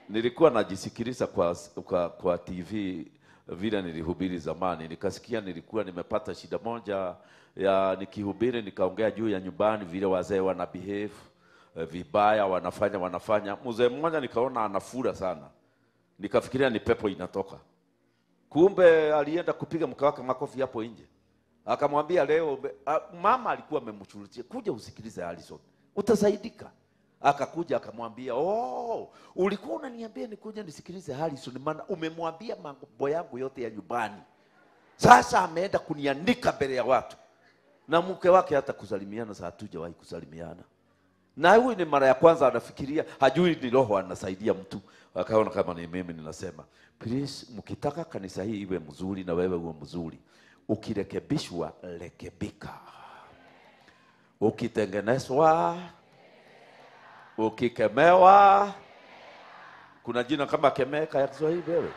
Nilikuwa najisikiliza kwa TV vile nilihubiri zamani, nikasikia nilikuwa nimepata shida moja ya nikihubiri nikaongea juu ya nyumbani vile wazee wana behave vibaya, wanafanya. Mzee mmoja nikaona anafura sana. Nikafikiria ni pepo inatoka. Kumbe alienda kupiga mke wake makofi hapo nje. Akamwambia leo mama alikuwa amemshurutia, kuja usikilize Harrison, utasaidika. Akakuja akamwambia, ulikuwa unaniambia nikuje nisikilize Harrison, maana umemwambia mambo yangu yote ya nyumbani. Sasa ameenda kuniandika mbele ya watu. Na mke wake hata kusalimiana saa hatujawahi kusalimiana. Na huyu ni mara ya kwanza anafikiria, hajui ni roho anasaidia mtu. Akaona kama ni mimi ninasema, please mkitaka kanisa hii iwe mzuri na wewe uwe mzuri, ukirekebishwa rekebika. Ukitengenezwa, ukikemewa, kuna jina kama kemeka ya Kiswahili wewe.